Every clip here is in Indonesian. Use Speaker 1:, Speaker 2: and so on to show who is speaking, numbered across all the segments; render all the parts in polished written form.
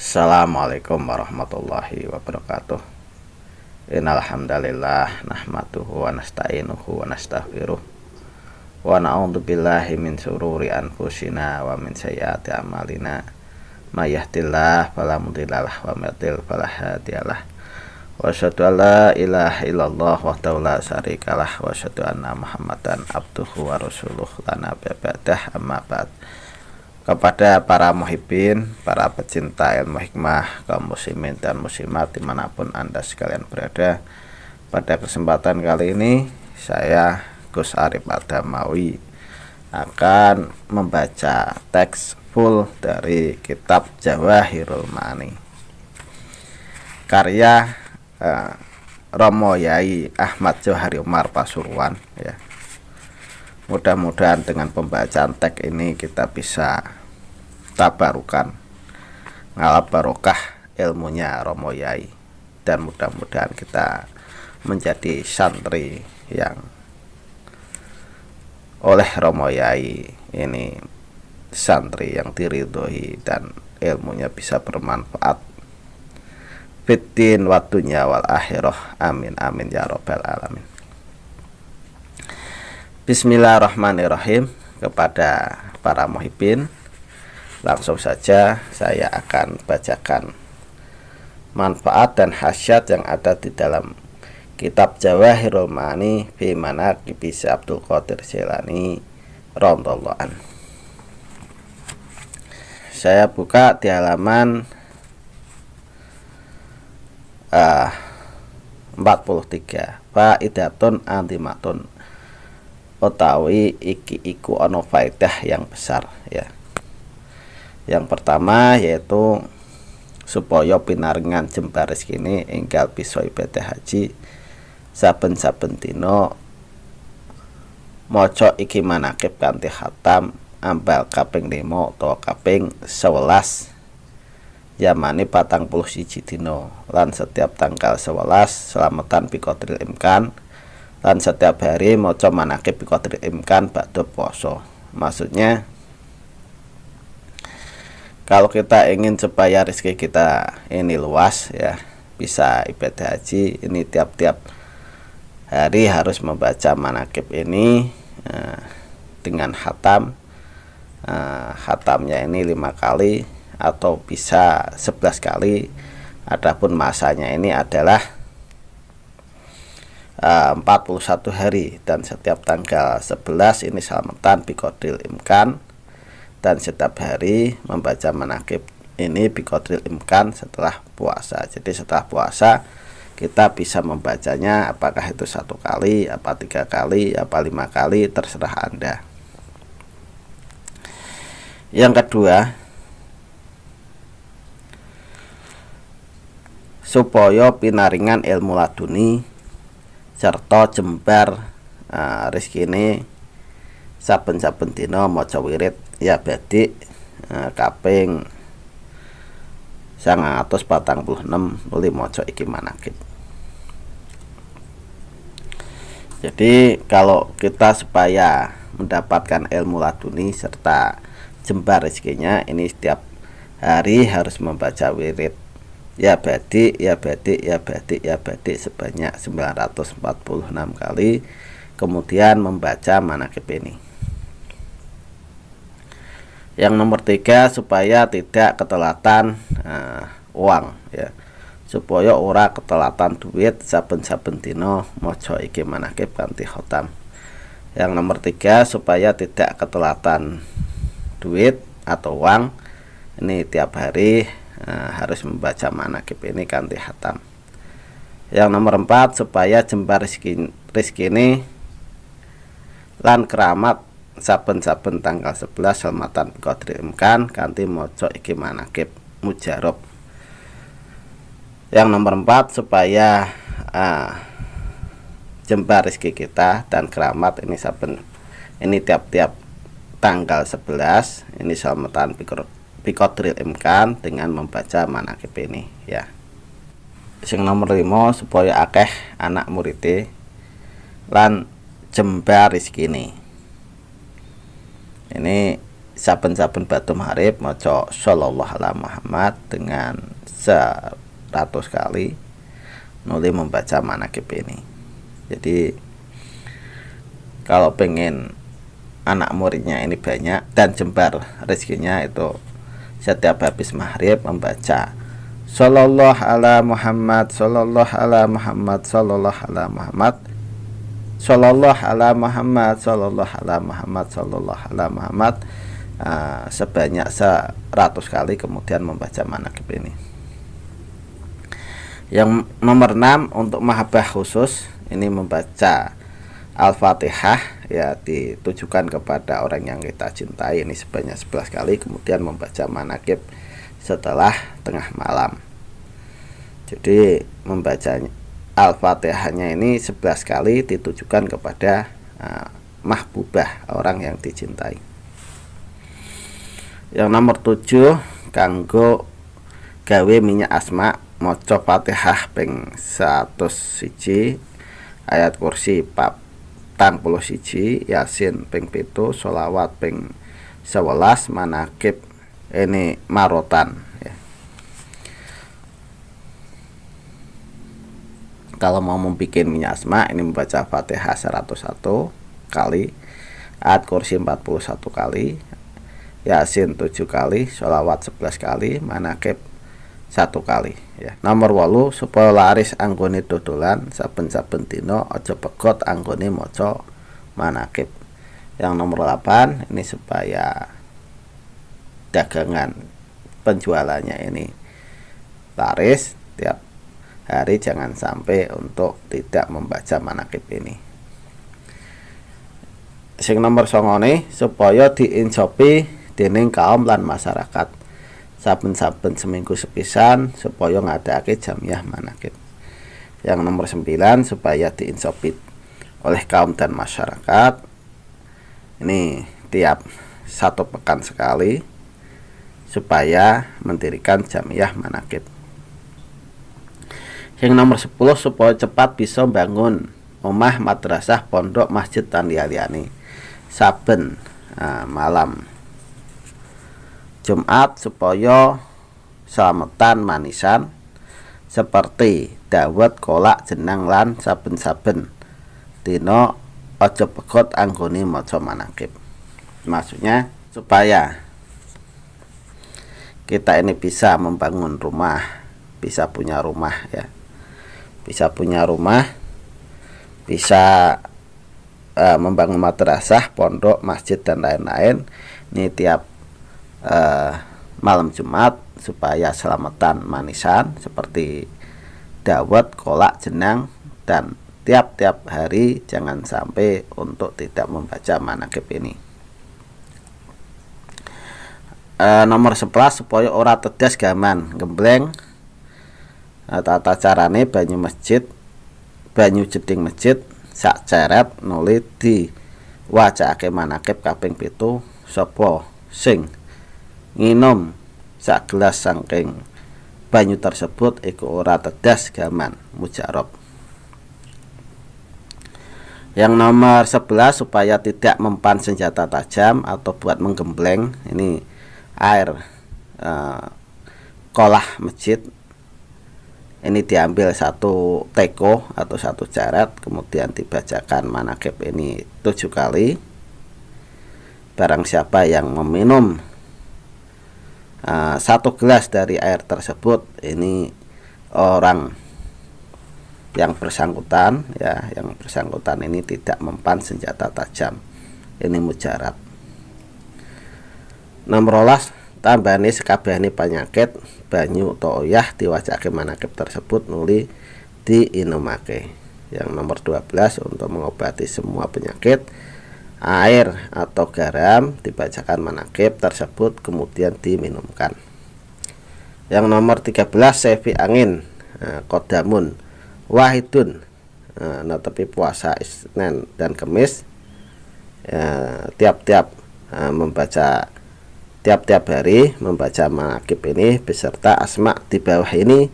Speaker 1: Assalamualaikum warahmatullahi wabarakatuh. Innal hamdalillah nahmaduhu wa nasta'inuhu wa nastaghfiruh wa na'udzu billahi min syururi anfusina wa min sayyiati a'malina. May yahdihillahu fala mudhillalah wa may yudhlil fala hadiyalah. Wa asyhadu an la ilaha illallah wahdahu la syarikalah wa asyhadu anna Muhammadan abduhu wa rasuluh la nabiyya ba'dah, amma ba'd. Kepada para muhibbin, para pecinta ilmu hikmah, kaum muslimin dan muslimat dimanapun Anda sekalian berada, pada kesempatan kali ini saya Gus Arif Adamawi akan membaca teks full dari kitab Jawahirul Ma'ani karya Romo Yai Ahmad Johari Umar Pasuruan ya. Mudah-mudahan dengan pembacaan teks ini kita bisa tabarukan, ngalap barokah ilmunya Romo Yai, dan mudah-mudahan kita menjadi santri yang oleh Romo Yai ini santri yang diridhoi dan ilmunya bisa bermanfaat fiddin wa dunya wal akhirah. Amin amin ya rabbal alamin. Bismillahirrahmanirrahim. Kepada para muhibbin, langsung saja saya akan bacakan manfaat dan khasiat yang ada di dalam kitab Jawahirul Ma'ani fi Manaqib Abdul Qadir Jailani radhiyallahu anhu. Saya buka di halaman 43. Faidatun antimatun, utawi iki iku ono faedah yang besar ya. Yang pertama yaitu supaya pinaringan jembar rezekine enggal bisa ibadah haji saben-saben dina maca iki manaqib kanthi khatam ambal kaping 5 utawa kaping 11 yamane 41 dina, lan setiap tanggal 11 selamatan biqadril imkan, dan setiap hari maca manaqib biqadril imkan ba'da puasa. Maksudnya kalau kita ingin supaya rezeki kita ini luas ya, bisa ibadah haji, ini tiap-tiap hari harus membaca manaqib ini dengan khatam. Khatamnya ini 5 kali atau bisa 11 kali. Adapun masanya ini adalah 41 hari, dan setiap tanggal 11 ini selamatan biqadril imkan, dan setiap hari membaca manaqib ini biqadril imkan setelah puasa. Jadi setelah puasa kita bisa membacanya apakah itu 1 kali, apa 3 kali, apa 5 kali, terserah Anda. Yang kedua, supaya pinaringan ilmu laduni serta jembar rezekine saben-saben dina maca wirid ya badik kaping 946 nuli maca iki manaqib. Jadi kalau kita supaya mendapatkan ilmu laduni serta jembar rezekinya, ini setiap hari harus membaca wirid ya badik, ya badik, ya badik, ya badik sebanyak 946 kali, kemudian membaca manaqib ini. Yang nomor 3, supaya tidak ketelatan uang ya, supaya ora ketelatan duit saben-saben dina maca iki manaqib kanthi khatam. Yang nomor 3, supaya tidak ketelatan duit atau uang, ini tiap hari harus membaca manaqib ini kanthi khatam. Yang nomor 4, supaya jembar rezeki ini lan keramat saben-saben tanggal 11 selamatan biqadril imkan kanthi maca iki manaqib mujarab. Yang nomor 4, supaya jembar rezeki kita dan keramat ini tiap-tiap tanggal 11 ini selamatan biqadril imkan dengan membaca manaqib ini ya. Sing nomor 5, supaya akeh anak murite lan jembar rezeki ini saben-saben batu maghrib maca sallallahu ala Muhammad dengan 100 kali, nuli membaca manakib ini. Jadi kalau pengen anak muridnya ini banyak dan jembar rezekinya, itu setiap habis maghrib membaca sallallahu ala Muhammad, sallallahu ala Muhammad, sallallahu ala Muhammad, sallallahu ala Muhammad, sallallahu ala Muhammad, sallallahu ala Muhammad, sebanyak 100 kali, kemudian membaca manakib ini. Yang nomor 6 untuk mahabbah khusus, ini membaca Al-Fatihah, ya, ditujukan kepada orang yang kita cintai, ini sebanyak 11 kali, kemudian membaca manakib setelah tengah malam. Jadi membaca Al-Fatihahnya ini 11 kali ditujukan kepada mahbubah, orang yang dicintai. Yang nomor 7 kanggo gawe minyak asma, maca Fatihah ping 101, ayat kursi 41, Yasin ping 7, sholawat ping 11, manakib ini marotan, ya. Kalau mau membuat minyak asma, ini membaca Fatihah 101 kali, ayat kursi 41 kali, Yasin 7 kali, sholawat 11 kali, manakib 1 kali, ya. Nomor 8 supaya laris anggone dodolan, saben-saben dina aja pegot anggone maca manakib. Yang nomor 8 ini supaya dagangan penjualannya ini laris tiap hari, jangan sampai untuk tidak membaca manakib ini. Sing nomor 9 supaya diinsopi dening kaum lan masyarakat saben-saben seminggu sepisan supaya ngadakake jamiah manakib. Yang nomor 9 supaya diinsopi oleh kaum dan masyarakat ini tiap 1 pekan sekali, supaya mendirikan jamiah manakib. Yang nomor 10 supaya cepat bisa bangun omah, madrasah, pondok, masjid dan liyane saben malam Jumat, supaya selamatan manisan seperti dawet, kolak, jenang lan saben-saben dina aja pegot anggone maca manakib. Maksudnya supaya kita ini bisa membangun rumah, bisa punya rumah, ya, bisa punya rumah, bisa membangun madrasah, pondok, masjid dan lain-lain. Ini tiap malam Jumat supaya selamatan manisan seperti dawet, kolak, jenang, dan tiap-tiap hari jangan sampai untuk tidak membaca manakib ini. Nomor 11 supaya ora tedas gaman gembleng. Tata carane banyu jeding masjid sak ceret nuli diwacake manakib kaping 7, sapa sing nginum sak gelas saking banyu tersebut iku ora tedas gaman mujarab. Yang nomor 11 supaya tidak mempan senjata tajam atau buat menggembleng, ini air kolah masjid ini diambil 1 teko atau 1 ceret, kemudian dibacakan manakib ini 7 kali. Barang siapa yang meminum 1 gelas dari air tersebut, ini orang yang bersangkutan, ya, yang bersangkutan ini tidak mempan senjata tajam, ini mujarab. Nomor 12 tambahane sekabehane penyakit banyu utawa oyah diwacake manakib tersebut nuli diinumake. Yang nomor 12 untuk mengobati semua penyakit, air atau garam dibacakan manakib tersebut kemudian diminumkan. Yang nomor 13 sefi angin kodamun wahidun, netepi puasa Isnin dan Kamis, tiap-tiap hari membaca manakib ini beserta asma di bawah ini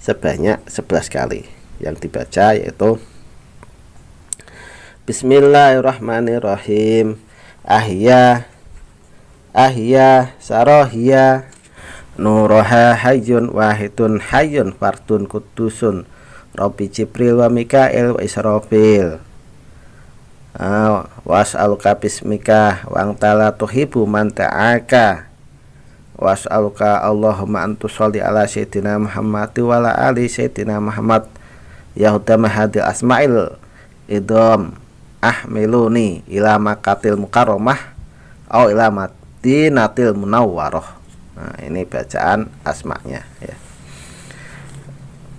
Speaker 1: sebanyak 11 kali. Yang dibaca yaitu Bismillahirrahmanirrahim, Ahya ahya sarohya nuroha hayyun wahidun hayyun fardun kudusun Rabbi Jibril wa Mikail wa Israfil was'aluka bismika wa antala tuhibu man ta'aka was'aluka Allahumma antusolli ala sayyidina Muhammad wa ala ali sayyidina Muhammad yahudama hadil asma'il idom ahmiluni ila makatil mukarramah au ila madinatil munawwarah. Nah, ini bacaan asma'nya ya.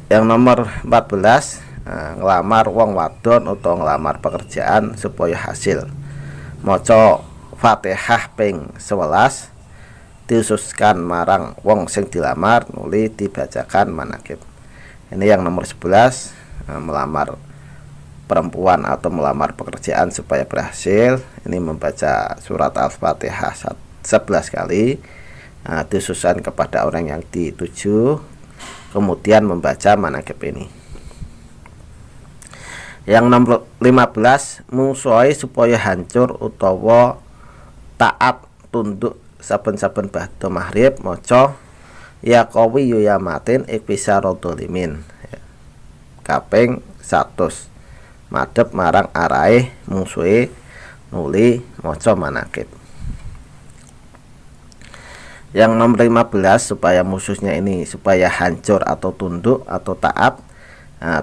Speaker 1: Yang nomor 14, ngelamar wong wadon atau ngelamar pekerjaan supaya hasil. Maca Fatihah ping 11 diususkan marang wong sing dilamar nuli dibacakan manakib. Ini yang nomor 11, melamar perempuan atau melamar pekerjaan supaya berhasil. Ini membaca surat Al-Fatihah 11 kali, diususkan kepada orang yang dituju, kemudian membaca manakib ini. Yang nomor 15, musuhi supaya hancur utawa taat tunduk saben-saben ba'da maghrib maca ya qawi ya matin ikbisa rodolimin kaping 100 madhep marang arahe musuhe nuli maca manakib. Yang nomor 15, supaya musuhnya ini supaya hancur atau tunduk atau taat,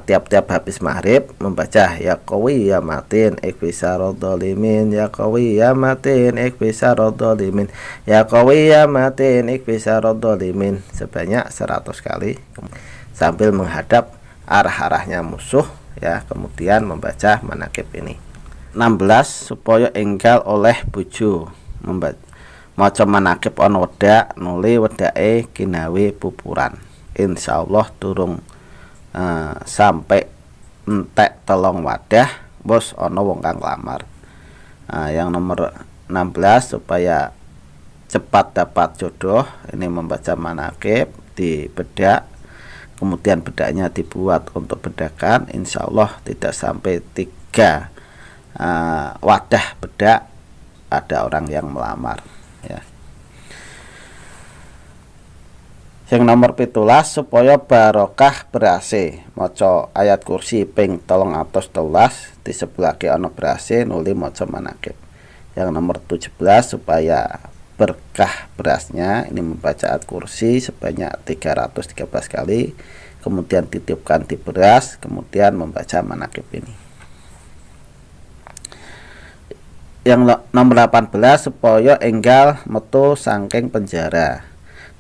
Speaker 1: tiap-tiap habis maghrib membaca ya qawi ya matin ikbisa rodolimin ya qawi ya matin ikbisa rodolimin ya qawi ya matin ikbisa rodolimin sebanyak 100 kali sambil menghadap arah-arahnya musuh ya, kemudian membaca manakib ini. 16, supaya enggal oleh bojo maca manakib ana wedak nuli wedake ginawe pupuran. Insyaallah durung sampai entek telung wadah bos ana wong kang lamar. Yang nomor 16, supaya cepat dapat jodoh, ini membaca manakib di bedak, kemudian bedaknya dibuat untuk bedakan, insyaallah tidak sampai 3 wadah bedak ada orang yang melamar ya. Yang nomor 17, supaya barokah berase maca ayat kursi ping 313 disebelahke ana berase nuli maca manakib. Yang nomor 17, supaya berkah berasnya, ini membaca ayat kursi sebanyak 313 kali, kemudian titipkan di beras, kemudian membaca manakib ini. Yang nomor 18, supaya enggal metu saking penjara,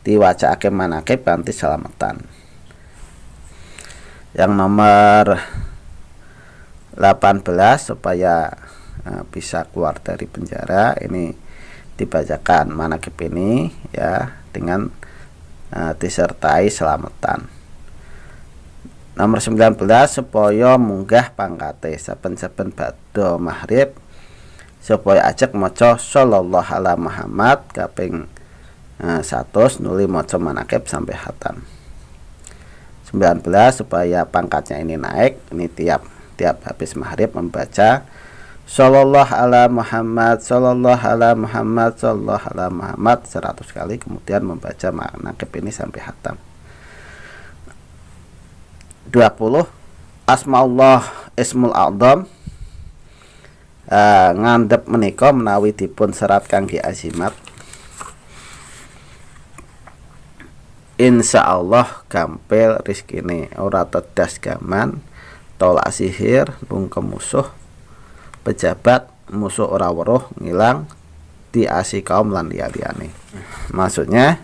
Speaker 1: diwacake manakib kanthi selamatan. Yang nomor 18, supaya bisa keluar dari penjara, ini dibacakan manakib ini ya dengan disertai selamatan. Nomor 19, supaya munggah pangkate saben-saben badha maghrib, supaya ajak maca sallallahu ala Muhammad kaping 100 nuli maca manakib sampai khatam. 19, supaya pangkatnya ini naik, ini tiap habis maghrib membaca sallallahu ala Muhammad sallallahu ala Muhammad sallallahu ala Muhammad 100 kali, kemudian membaca manakib ini sampai khatam. 20, asmaullah ismul a'dzam, ngandhep menika menawi dipun serat kangge azimat, insyaallah gampil rizkine, ora tedas gaman, tolak sihir, bungkem musuh, pejabat musuh ora weruh, ngilang, diasi kaum lan liyane. Maksudnya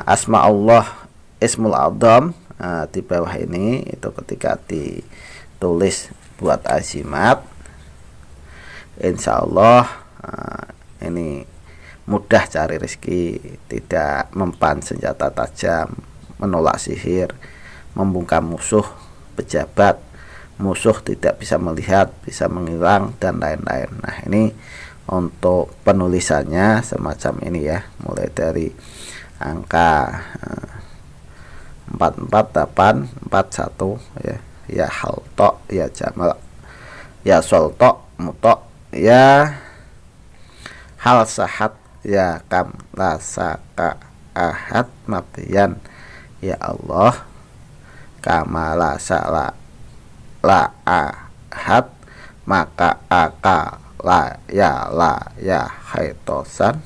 Speaker 1: asma Allah ismul a'dzam di bawah ini itu ketika ditulis buat azimat, insyaallah ini mudah cari rezeki, tidak mempan senjata tajam, menolak sihir, membungkam musuh, pejabat musuh tidak bisa melihat, bisa menghilang dan lain-lain. Nah, ini untuk penulisannya semacam ini ya, mulai dari angka 44841 ya, ya halto, ya jamal, ya solto, muto, ya hal sahat, ya kam la saka ahad mabdiyan ya Allah kama la sa la ahad maka aka la ya haitosan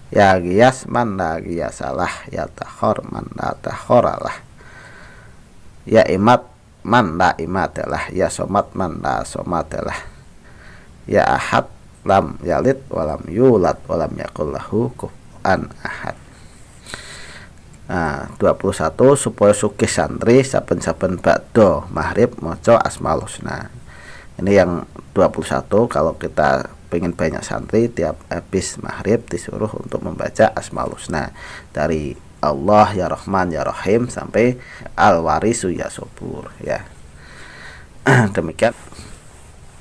Speaker 1: ya giyas man la giyasalah ya tahor man la tahoralah ya imat man la imatalah ya somat man la somatalah ya ahad lam yalid walam yulad walam yakul lahu kufuwan ahad. Nah, 21 supaya sugih santri saben-saben bakda maghrib maca Asmaul Husna. Ini yang 21 kalau kita pengen banyak santri tiap habis maghrib disuruh untuk membaca Asmaul Husna dari Allah ya Rahman ya Rahim sampai Al Warisu ya Sobur ya. Demikian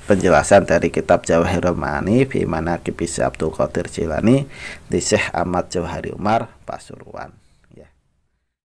Speaker 1: penjelasan dari kitab Jawahirul Ma'ani fi Manaqib Abdul Qadir Jilani di Syekh Ahmad Jauhari Umar Pasuruan.